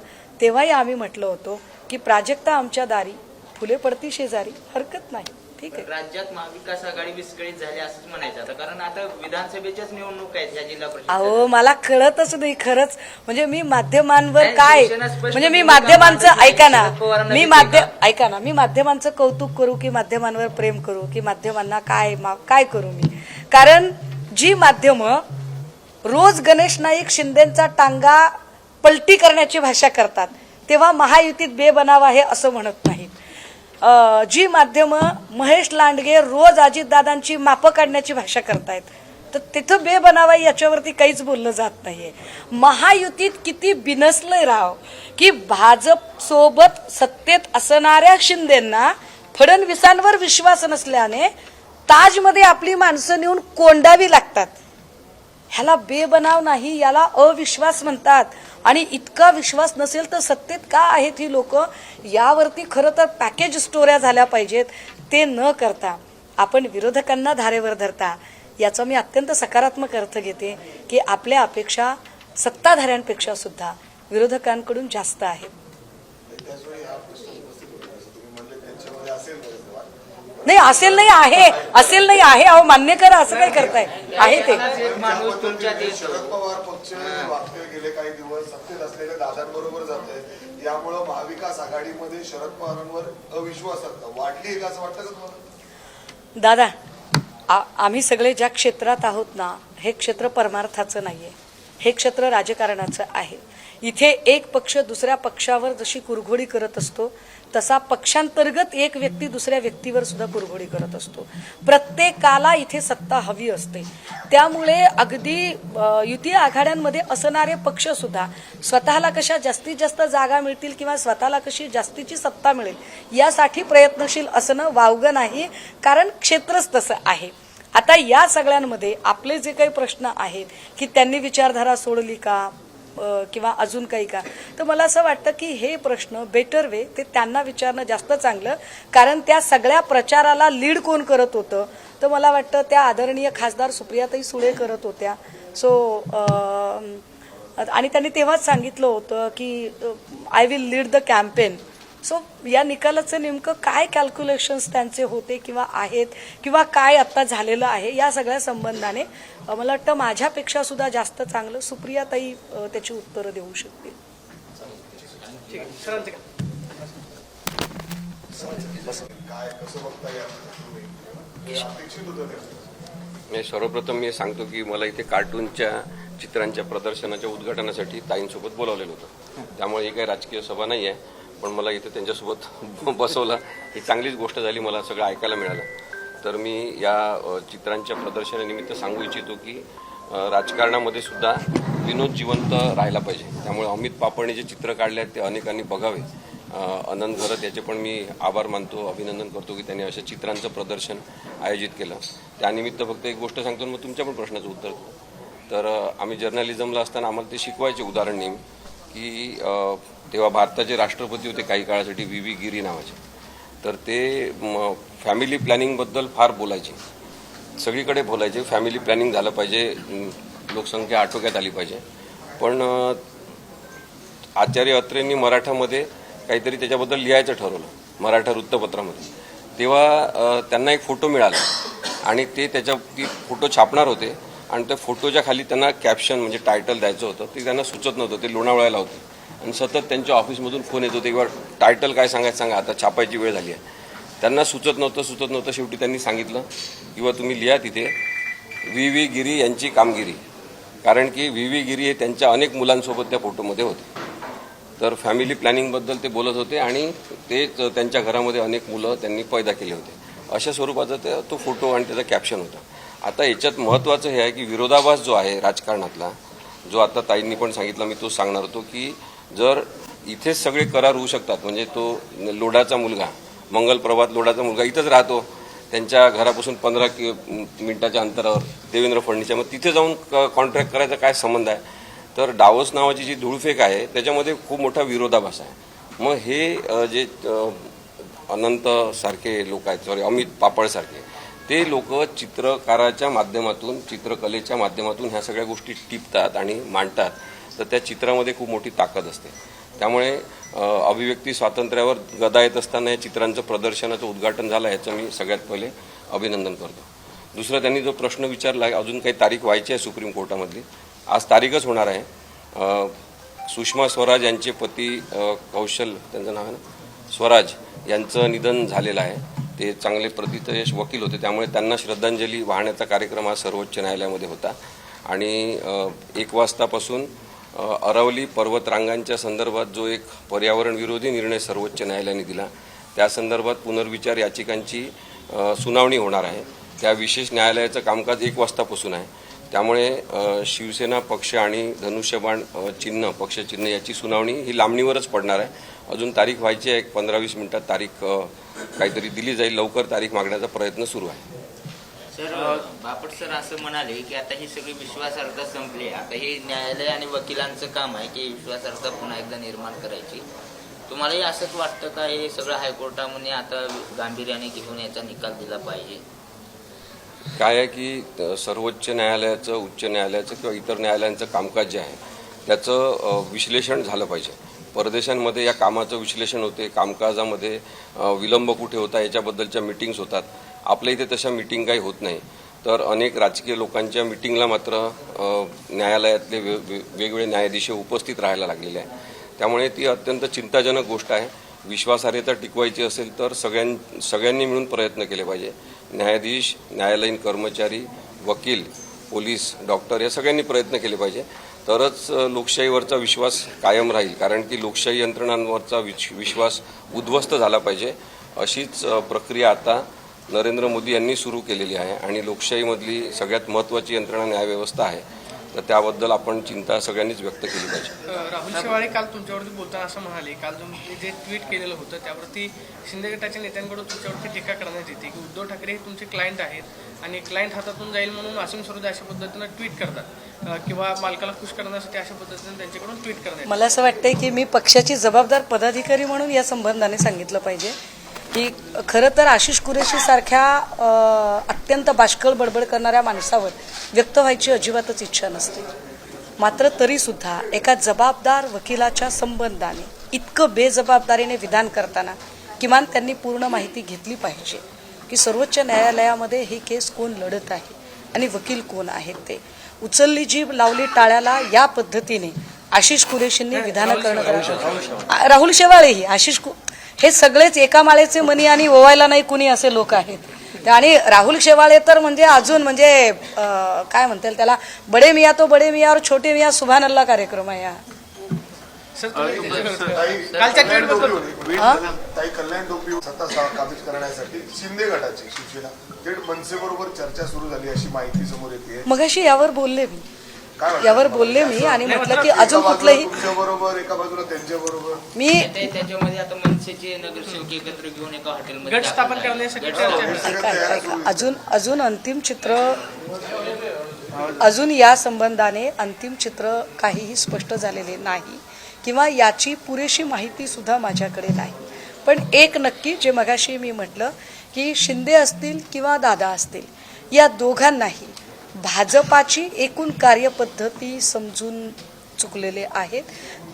तेव्हाही आम्ही म्हटलं होतो की प्राजक्ता आमच्या दारी, फुले पडती शेजारी, हरकत नाही. ठीक आहे. राज्यात महाविकास आघाडी विस्कळीत झाली असंच म्हणायचं आता, कारण आता विधानसभेच्याच निवडणूक आहेत ह्या जिल्हा परिषद. अहो मला कळतच नाही खरंच. म्हणजे मी माध्यमांवर नाही, काय शिवसेना स्पष्ट म्हणजे मी भूमिका माध्यमांचं मांडली. ऐका ना, शरद पवारांना मी देते का? ऐका ना, मी माध्यमांचं कौतुक करू की माध्यमांवर प्रेम करू की माध्यमांना काय करू मी? कारण जी माध्यमं रोज गणेश नाईक शिंदेचा टांगा पलटी करण्याची भाषा करतात तेव्हा महायुतीत बेबनाव आहे असं म्हणत नाहीत. जी माध्यमं महेश लांडगे रोज अजितदादांची मापं काढण्याची भाषा करतायत तर तिथं बेबनाव आहे याच्यावरती काहीच बोललं जात नाहीये. महायुतीत किती बिनसलंय राव की भाजप सोबत सत्तेत असणाऱ्या शिंदेंना फडणवीसांवर विश्वास नसल्याने ताजमध्ये आपली माणसं नेऊन कोंडावी लागतात. ह्याला बेबनाव नाही, याला अविश्वास म्हणतात. आणि इतका विश्वास नसेल तर सत्तेत का आहेत ही लोक, यावरती खरं तर पॅकेज स्टोऱ्या झाल्या पाहिजेत. ते न करता आपण विरोधकांना धारेवर धरता याचा मी अत्यंत सकारात्मक अर्थ घेते की आपल्या अपेक्षा सत्ताधाऱ्यांपेक्षा सुद्धा विरोधकांकडून जास्त आहेत. त्याचवेळी हा प्रश्न उपस्थित होतो असं तुम्ही म्हणले त्यांच्यामध्ये असेल बरेच वाद. नाही असेल नाही आहे, असेल नाही आहे. अहो मान्य करा, असं काय करताय, आहे ते. एक माणूस तुमच्यात येतो. शरद पवार पक्ष वागते गेले काही दिवस सत्तेत असलेल्या दादांबरोबर जात आहे, यामुळं महाविकास आघाडीमध्ये शरद पवारांवर अविश्वासार्हता वाढली आहे का असं वाटतं का तुम्हाला? दादा आम्ही सगळे ज्या क्षेत्रात आहोत ना, हे क्षेत्र परमार्थाचं नाहीये, हे क्षेत्र राजकारणाचं आहे. इथे एक पक्ष दुसऱ्या पक्षावर जशी कुरघोडी करत असतो तसा पक्षांतर्गत एक व्यक्ती दुसऱ्या व्यक्तीवर सुद्धा कुरघोडी करत असतो. प्रत्येकाला इथे सत्ता हवी असते. त्यामुळे अगदी युती आघाड्यांमध्ये असणारे पक्ष सुद्धा स्वतःला कशा जास्तीत जास्त जागा मिळतील किंवा स्वतःला कशी जास्तीची सत्ता मिळेल यासाठी प्रयत्नशील असणं वावगं नाही, कारण क्षेत्रच तसं आहे. आता या सगळ्यांमध्ये आपले जे काही प्रश्न आहेत की त्यांनी विचारधारा सोडली का किंवा अजून काही का, तर मला असं वाटतं की हे प्रश्न बेटर वे ते त्यांना विचारणं जास्त चांगलं. कारण त्या सगळ्या प्रचाराला लीड कोण करत होतं, तर मला वाटतं त्या आदरणीय खासदार सुप्रियाताई सुळे करत होत्या. सो आणि त्यांनी तेव्हाच सांगितलं होतं की I will lead the campaign. So या निकालाचं नेमकं काय कॅल्क्युलेशन्स त्यांचे होते किंवा आहेत किंवा काय आता झालेलं आहे या सगळ्या संबंधाने मला वाटतं माझ्यापेक्षा सुद्धा जास्त चांगलं सुप्रियाताई त्याची उत्तरं देऊ शकतील. ठीक आहे, सरांचं काय कसं बघता या तुम्ही अपेक्षित होतं ते? सर्वप्रथम मी सांगतो की मला इथे कार्टूनच्या चित्रांच्या प्रदर्शनाच्या उद्घाटनासाठी ताईंसोबत बोलावलेलं होतं. त्यामुळे ही काही राजकीय सभा नाही आहे. पण मला इथे त्यांच्यासोबत बसवलं ही चांगलीच गोष्ट झाली, मला सगळं ऐकायला मिळालं. तर मी या चित्रांच्या प्रदर्शनानिमित्त सांगू इच्छितो की राजकारणामध्ये सुद्धा विनोद जिवंत राहायला पाहिजे. त्यामुळे अमित पापडने जे चित्र काढले आहेत ते अनेकांनी बघावे. अनंत घरत याचे पण मी आभार मानतो, अभिनंदन करतो की त्यांनी अशा चित्रांचं प्रदर्शन आयोजित केलं. त्यानिमित्त फक्त एक गोष्ट सांगतो, मग तुमच्या पण प्रश्नाचं उत्तर देतो. तर आम्ही जर्नलिझमला असताना आम्हाला ते शिकवायचे उदाहरण नेहमी की तेव्हा भारताचे राष्ट्रपती होते काही काळासाठी व्ही गिरी नावाचे. तर ते फॅमिली प्लॅनिंगबद्दल फार बोलायचे, सगळीकडे बोलायचे फॅमिली प्लॅनिंग झालं पाहिजे, लोकसंख्या आटोक्यात आली पाहिजे. पण आचार्य अत्रेंनी मराठामध्ये काहीतरी त्याच्याबद्दल लिहायचं ठरवलं मराठा वृत्तपत्रामध्ये. तेव्हा त्यांना एक फोटो मिळाला आणि ते ती फोटो छापणार होते आणि त्या फोटोच्या खाली त्यांना कॅप्शन म्हणजे टायटल द्यायचं होतं. ते त्यांना सुचत नव्हतं. ते लोणावळ्याला होते आणि सतत त्यांच्या ऑफिसमधून फोन येत होते किंवा टायटल काय सांगायचं सांगा, आता छापायची वेळ झाली आहे. त्यांना सुचत नव्हतं. शेवटी त्यांनी सांगितलं किंवा तुम्ही लिहा तिथे व्ही गिरी यांची कामगिरी, कारण की व्ही गिरी हे त्यांच्या अनेक मुलांसोबत त्या फोटोमध्ये होते. तर फॅमिली प्लॅनिंगबद्दल ते बोलत होते आणि तेच त्यांच्या घरामध्ये अनेक मुलं त्यांनी पैदा केले होते. अशा स्वरूपाचा तो फोटो आणि त्याचं कॅप्शन होतं. आता याच्यात महत्त्वाचं हे आहे की विरोधाभास जो आहे राजकारणातला, जो आता ताईंनी पण सांगितलं, मी तो सांगणार होतो की जर इथेच सगळे करार होऊ शकतात, म्हणजे तो लोढाचा मुलगा मंगल प्रभात लोढाचा मुलगा इथंच राहतो त्यांच्या घरापासून 15 मिनिटाच्या अंतरावर देवेंद्र फडणवीस, मग तिथे जाऊन कॉन्ट्रॅक्ट करायचा काय संबंध आहे. तर डावस नावाची जी धूळफेक आहे त्याच्यामध्ये खूप मोठा विरोधाभास आहे. मग हे जे अनंत सारखे लोक आहेत, अमित पापडसारखे, ते लोक चित्रकाराच्या माध्यमातून चित्रकलेच्या माध्यमातून ह्या सगळ्या गोष्टी टिपतात आणि मांडतात. तर त्या चित्रामध्ये खूप मोठी ताकद असते. त्यामुळे अभिव्यक्ती स्वातंत्र्यावर गदा येत असताना या चित्रांचं प्रदर्शनाचं उद्घाटन झालं, याचं मी सगळ्यात पहिले अभिनंदन करतो. दुसरं, त्यांनी जो प्रश्न विचारला आहे अजून काही तारीख व्हायची आहे सुप्रीम कोर्टामधली, आज तारीखच होणार आहे. सुषमा स्वराज यांचे पती कौशल, त्यांचं नाव आहे ना, स्वराज यांचं निधन झालेलं आहे. ते चांगले प्रतितयश वकील होते, त्यामुळे त्यांना श्रद्धांजली वाहण्याचा कार्यक्रम आज सर्वोच्च न्यायालयामध्ये होता. आणि 1 वाजतापासून अरवली पर्वतरांगांच्या संदर्भात जो एक पर्यावरण विरोधी निर्णय सर्वोच्च न्यायालयाने दिला, त्या संदर्भात पुनर्विचार याचिकांची सुनावणी होणार आहे. त्या विशेष न्यायालयाचं कामकाज 1 वाजतापासून आहे. त्यामुळे शिवसेना पक्ष आणि धनुष्यबाण चिन्ह पक्षचिन्ह याची सुनावणी ही लांबणीवरच पडणार आहे. अजून तारीख व्हायची आहे, 15-20 मिनिटात तारीख काहीतरी दिली जाईल. लवकर तारीख मागण्याचा प्रयत्न सुरू आहे. सर, बापट सर असं म्हणाले की आता ही सगळी विश्वासार्हता संपली, आता हे न्यायालय आणि वकिलांचं काम आहे की विश्वासार्हता पुन्हा एकदा निर्माण करायची. तुम्हालाही असंच वाटतं का हे सगळं हायकोर्टामध्ये आता गांभीर्याने घेऊन याचा निकाल दिला पाहिजे? काय आहे की सर्वोच्च न्यायालयाचं, उच्च न्यायालयाचं किंवा इतर न्यायालयांचं कामकाज जे आहे त्याचं विश्लेषण झालं पाहिजे. परदेशांमध्ये या कामाचं विश्लेषण होते, कामकाजामध्ये विलंब कुठे होता याच्याबद्दलच्या मीटिंग्स होतात. आपल्या इथे तशा मीटिंग काही होत नाही. तर अनेक राजकीय लोकांच्या मीटिंगला मात्र न्यायालयातले वेगवेगळे न्यायाधीश उपस्थित राहायला लागलेले आहे. त्यामुळे ती अत्यंत चिंताजनक गोष्ट आहे. विश्वासार्हता टिकवायची असेल तर सगळ्यांनी मिळून प्रयत्न केले पाहिजे. न्यायाधीश, न्यायालयीन कर्मचारी, वकील, पोलीस, डॉक्टर या सगळ्यांनी प्रयत्न केले पाहिजे. तरच लोकशाहीवरचा विश्वास कायम राहील. कारण की लोकशाही यंत्रणांवरचा विश्वास उद्ध्वस्त झाला पाहिजे. अशीच प्रक्रिया आता नरेंद्र मोदी यांनी सुरू केलेली आहे आणि लोकशाहीमधली सगळ्यात महत्त्वाची यंत्रणा न्यायव्यवस्था आहे. तर त्याबद्दल आपण चिंता सगळ्यांनीच व्यक्त केली पाहिजे. राहुल शेवाळे काल तुमच्यावरती बोलताना असं म्हणाले, काल तुम्ही जे ट्विट केलेलं होतं त्यावरती शिंदे गटाच्या नेत्यांकडून तुमच्यावरती टीका करण्यात येते की उद्धव ठाकरे हे तुमचे क्लायंट आहेत आणि क्लायंट हातातून जाईल म्हणून असीम सरोदे अशा पद्धतीनं ट्विट करतात किंवा मालकाला खुश करण्यासाठी अशा पद्धतीने त्यांच्याकडून ट्विट करण्यात. मला असं वाटतंय की मी पक्षाची जबाबदार पदाधिकारी म्हणून या संबंधाने सांगितलं पाहिजे की खरं तर आशिष कुरेशी सारख्या अत्यंत बाष्कळ बडबड करणाऱ्या माणसावर व्यक्त व्हायची अजिबातच इच्छा नसते. मात्र तरीसुद्धा एका जबाबदार वकिलाच्या संबंधाने इतकं बेजबाबदारीने विधान करताना किमान त्यांनी पूर्ण माहिती घेतली पाहिजे की सर्वोच्च न्यायालयामध्ये ही केस कोण लढत आहे आणि वकील कोण आहेत. ते उचलली जीभ लावली टाळ्याला या पद्धतीने आशिष कुरेशींनी विधानं करणं, राहुल शेवाळेही, हे सगळेच एका माळेचे मणी आणि ओवायला नाही कुणी असे लोक आहेत. आणि राहुल शेवाळे तर म्हणजे अजून म्हणजे काय म्हणता येईल त्याला, बडे मिया तो बडे मिया और छोटे मिया सुभान अल्लाह कार्यक्रम आहे. सर तुम्ही ताई कालच्या कल्याण ट्विट बद्दल डोंबिवली, ताई कल्याण डोंबिवली सत्ता काबीज करण्यासाठी शिंदे गटाची शिवसेना थेट मनसेबरोबर चर्चा सुरू झाली अशी माहिती समोर येते. मगाशी यावर बोलले मी काय वाटतं? यावर बोलले मी आणि म्हटलं की अजून एका बाजूला कुठलंही तुमच्या बरोबर, एका बाजूला त्यांच्या बरोबर. मी त्याच्यामध्ये आता मनसेचे नगरसेवक एकत्र घेऊन एका हॉटेलमध्ये गट स्थापन करण्यासाठी गट चर्चा स्थापन आहे. ऐका, ऐका. अजून अंतिम चित्र अजून या संबंधाने अंतिम चित्र काहीही स्पष्ट झालेले नाही किंवा याची पुरेशी माहिती सुद्धा माझ्याकडे नाही. पण एक नक्की जे मगाशी मी म्हटलं की शिंदे असतील किंवा दादा असतील या दोघांनाही भाजपाची एकूण कार्यपद्धती समजून चुकलेले आहेत.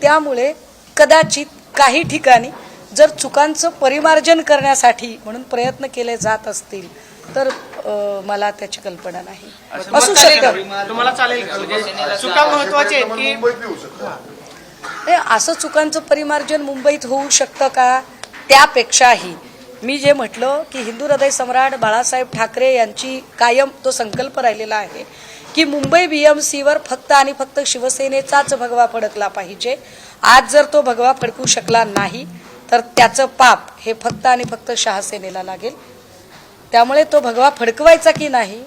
त्यामुळे कदाचित काही ठिकाणी जर चुकांचं परिमार्जन करण्यासाठी म्हणून प्रयत्न केले जात असतील तर मला त्याची कल्पना नाही. असू शकतं. तुम्हाला चालेल का म्हणजे चुका महत्वाच्या आहेत की मुंबईत येऊ शकतं. नाही, असं चुकांचं परिमार्जन मुंबईत होऊ शकतं का? त्यापेक्षाही मी जे म्हटलं की हिंदू हृदय सम्राट बाळासाहेब ठाकरे यांची कायम तो संकल्प राहिलेला आहे की मुंबई BMCवर फक्त आणि फक्त शिवसेनेचाच भगवा फडकला पाहिजे. आज जर तो भगवा फडकू शकला नाही तर त्याचं पाप हे फक्त आणि फक्त शहासेनेला लागेल. त्यामुळे तो भगवा फडकवायचा की नाही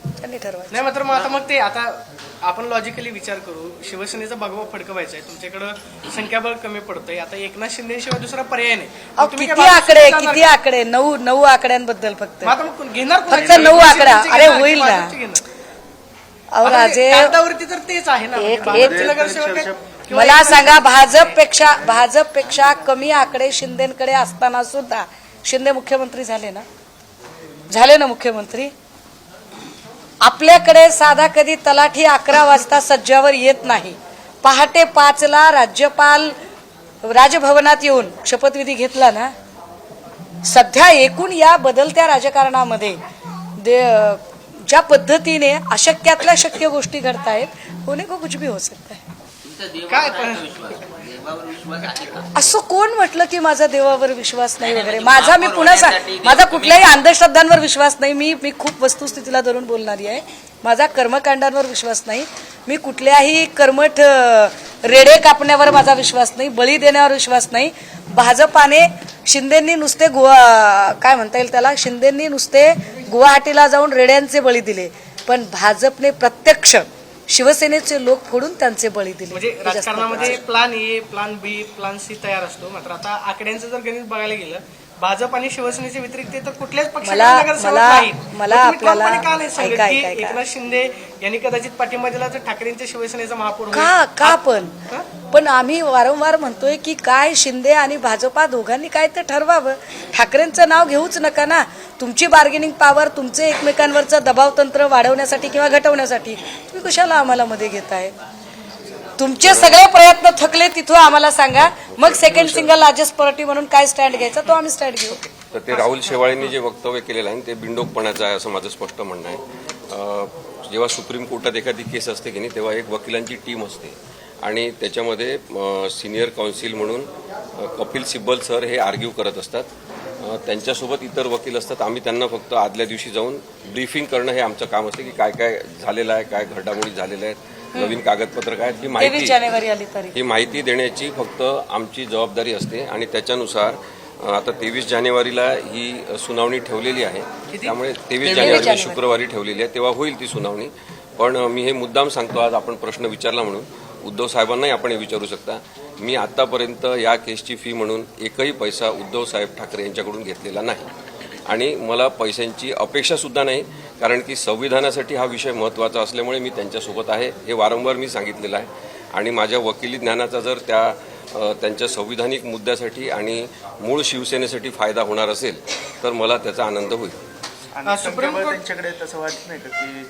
त्यांनी ठरवायचं. नाही मात्र मग आता मग ते आता आपण लॉजिकली विचार करू शिवसेनेचा भगवा फडकवायचा आहे तुमच्याकडं संख्याबळ कमी पडतंय आता एकनाथ शिंदेशिवाय दुसरा पर्याय नाही. अहो, तुम्ही किती काय आकडे भाजपचे जाणार किती का? आकडे 9 आकड्यांबद्दल फक्त मग आता मग घेणार फक्त कोणाची? 9 आकडा. शिवसेनेची अरे घेणार की होईल ना. भाजपची घेणार? अहो आता राजे ते कागदावरती तर तेच आहे ना म्हणजे एक- भाजपचे नगरसेवक आहेत किंवा मला एकनाथ सांगा भाजपपेक्षा कमी आकडे शिंदेकडे असताना सुद्धा शिंदे मुख्यमंत्री झाले ना मुख्यमंत्री. आपल्याकडे साधा कधी तलाठी 11 वाजता सज्जावर येत नाही. पहाटे 5ला राज्यपाल राजभवनात येऊन शपथविधी घेतला ना. सध्या एकूण या बदलत्या राजकारणामध्ये ज्या पद्धतीने अशक्यातल्या शक्य गोष्टी घडतायत होणे को कुछ भी हो सकता है. तुमचा काय देवावर आहे पण- का विश्वास? देवावर विश्वास आहे का? असं कोण म्हटलं की माझा देवावर विश्वास नाही नाही, वगैरे. म्हणजे माझा मी महापौर पुन्हा होण्यासाठी माझा तुम्ही- कुठल्याही अंधश्रद्धांवर विश्वास नाही. मी खूप वस्तुस्थितीला धरून बोलणारी आहे. माझा कर्मकांडांवर विश्वास नाही. मी कुठल्याही कर्मठ रेडे कापण्यावर माझा विश्वास नाही. बळी देण्यावर विश्वास नाही. भाजपाने शिंदेंनी नुसते काय म्हणता येईल त्याला शिंदेंनी नुसते गुवाहाटीला जाऊन रेड्यांचे बळी दिले पण भाजपने प्रत्यक्ष शिवसेनेचे लोक फोडून त्यांचे बळी दिले. म्हणजे हे जास्त राजकारणामध्ये plan A plan B plan C तयार असतो मात्र आता आकड्यांचं जर गणित बघायला गेलं भाजप आणि शिवसेनेच्या व्यतिरिक्त तर कुठल्याच पक्षाला नगरसेवक नाहीत. मला मग तुम्ही आपल्याला- ठामपणे का नाही सांगत ऐका, की ऐका, ऐका. एकनाथ शिंदे यांनी कदाचित पाठिंबा दिला तर ठाकरेंच्या शिवसेनेचा महापौर होईल? का हा? पण आम्ही वारंवार म्हणतोय की काय शिंदे आणि भाजपा दोघांनी काय ते ठरवावं. ठाकरेंचं नाव घेऊच नका ना. तुमची बार्गेनिंग पॉवर तुमचे एकमेकांवरचं दबाव तंत्र वाढवण्यासाठी किंवा घटवण्यासाठी तुम्ही कशाला आम्हाला मध्ये घेताय. तुमचे सगळे प्रयत्न थकले तिथं आम्हाला सांगा. मग सेकंड सिंगल लार्जेस्ट पार्टी म्हणून काय स्टँड घ्यायचा तो आम्ही स्टँड घेऊ. तर ते राहुल शेवाळेंनी जे वक्तव्य केलेलं आहे ते बिंडोकपणाचं आहे असं माझं स्पष्ट म्हणणं आहे. जेव्हा सुप्रीम कोर्टात एखादी केस असते की नाही तेव्हा एक वकिलांची टीम असते आणि त्याच्यामध्ये सिनियर काउन्सिल म्हणून कपिल सिब्बल सर हे आर्ग्यू करत असतात. त्यांच्यासोबत इतर वकील असतात. आम्ही त्यांना फक्त आदल्या दिवशी जाऊन ब्रीफिंग करणं हे आमचं काम असतं की काय काय झालेलं आहे, काय घडामोडी झालेल्या आहेत, नवीन कागदपत्र काय ही 23 जानेवारी आली तारीख. ही माहिती देण्याची फक्त आमची जबाबदारी असते आणि त्याच्यानुसार आता 23 जानेवारीला ही सुनावणी ठेवलेली आहे. त्यामुळे 23 जानेवारी शुक्रवारी ठेवलेली आहे तेव्हा होईल ती सुनावणी. पण मी हे मुद्दाम सांगतो आज आपण प्रश्न विचारला म्हणून उद्धव साहेबांनाही आपण हे विचारू शकता. मी आतापर्यंत या केसची फी म्हणून एकही पैसा उद्धव साहेब ठाकरे यांच्याकडून घेतलेला नाही आणि मला पैशांची अपेक्षा सुद्धा नाही कारण की संविधानासाठी हा विषय महत्त्वाचा असल्यामुळे मी त्यांच्यासोबत आहे हे वारंवार मी सांगितलेलं आहे. आणि माझ्या वकिली ज्ञानाचा जर त्यांच्या संविधानिक मुद्द्यासाठी आणि मूळ शिवसेनेसाठी फायदा होणार असेल तर मला त्याचा आनंद होईल. आणि सुप्रीम संख्याबळ कोर्ट- त्यांच्याकडे तसं वाटत नाही का की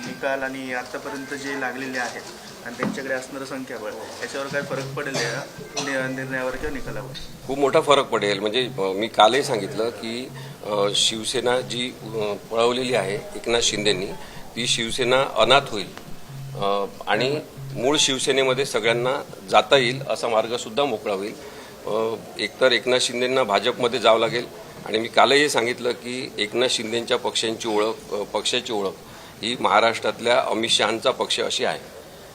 निकाल आणि आतापर्यंत जे लागलेले आहेत आणि त्यांच्याकडे असणारं संख्याबळ याच्यावर काय फरक पडेल या निर्णयावर किंवा निकालावर? खूप मोठा फरक पडेल. म्हणजे मी कालही सांगितलं की शिवसेना जी पळवलेली आहे एकनाथ शिंदेंनी ती शिवसेना अनाथ होईल आणि मूळ शिवसेनेमध्ये सगळ्यांना जाता येईल असा मार्ग सुद्धा मोकळा होईल. एकतर एकनाथ शिंदेंना भाजपमध्ये जावं लागेल आणि मी कालही सांगितलं की एकनाथ शिंदेंच्या पक्षाची ओळख ही महाराष्ट्रातल्या अमित शहांचा पक्ष अशी आहे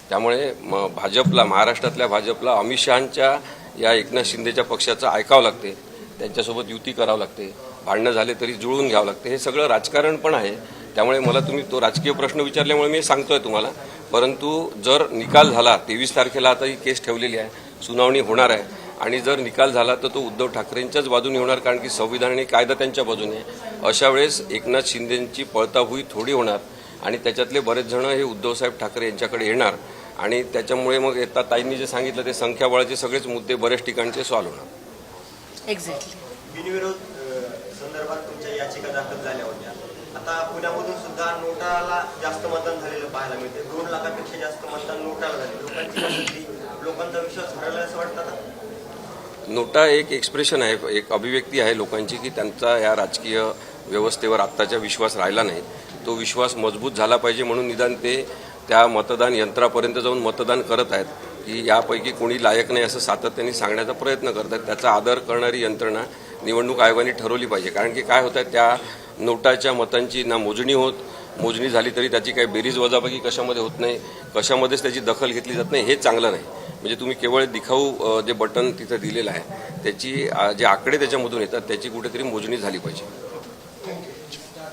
त्यामुळे भाजपला, महाराष्ट्रातल्या भाजपला अमित शहांच्या या एकनाथ शिंदेच्या पक्षाचं ऐकावं लागते, त्यांच्यासोबत युती करावं लागते, भांडणं झाले तरी जुळवून घ्यावं लागते. हे सगळं राजकारण पण आहे. त्यामुळे मला तुम्ही तो राजकीय प्रश्न विचारल्यामुळे मी सांगतोय तुम्हाला. परंतु जर निकाल झाला 23 तारखेला, आता ही केस ठेवलेली आहे, सुनावणी होणार आहे, आणि जर निकाल झाला तर तो उद्धव ठाकरेंच्याच बाजूने होणार, कारण की संविधान आणि कायदा त्यांच्या बाजूने आहे. अशा वेळेस एकनाथ शिंदेंची पळताभुई थोडी होणार आणि त्याच्यातले बरेच जण हे उद्धवसाहेब ठाकरे यांच्याकडे येणार आणि त्याच्यामुळे मग आता ताईंनी जे सांगितलं ते संख्याबळाचे सगळेच मुद्दे बऱ्याच ठिकाणचे सॉल्व्ह होणार. एक्झॅक्टली. बिनविरोध संदर्भात तुमच्या याचिका दाखल झाल्या होत्या. आता पुण्यामधून सुद्धा नोटाला जास्त मतदान झालेलं पाहायला मिळते. 2 लाखापेक्षा जास्त मतदान नोटाला झाले. लोकांची पसंती, लोकांचा विश्वास हरवला असं वाटतं आता? नोटा एक एक्सप्रेशन आहे, एक अभिव्यक्ती आहे लोकांची की त्यांचा या राजकीय व्यवस्थेवर आत्ताचा विश्वास राहिला नाही. तो विश्वास मजबूत झाला पाहिजे म्हणून निदान ते त्या मतदान यंत्रापर्यंत जाऊन मतदान करत आहेत की यापैकी कोणी लायक नाही असं सातत्याने सांगण्याचा प्रयत्न करत आहेत. त्याचा आदर करणारी यंत्रणा निवडणूक आयोगाने ठरवली पाहिजे. कारण की काय होतं, त्या नोटाच्या मतांची ना मोजणी झाली तरी त्याची काही बेरीज वजाबाकी कशामध्ये होत नाही, कशामध्येच त्याची दखल घेतली जात नाही. हे चांगलं नाही. म्हणजे तुम्ही केवळ दिखाऊ जे बटन तिथं दिलेलं आहे त्याची जे आकडे त्याच्यामधून येतात त्याची कुठेतरी मोजणी झाली पाहिजे.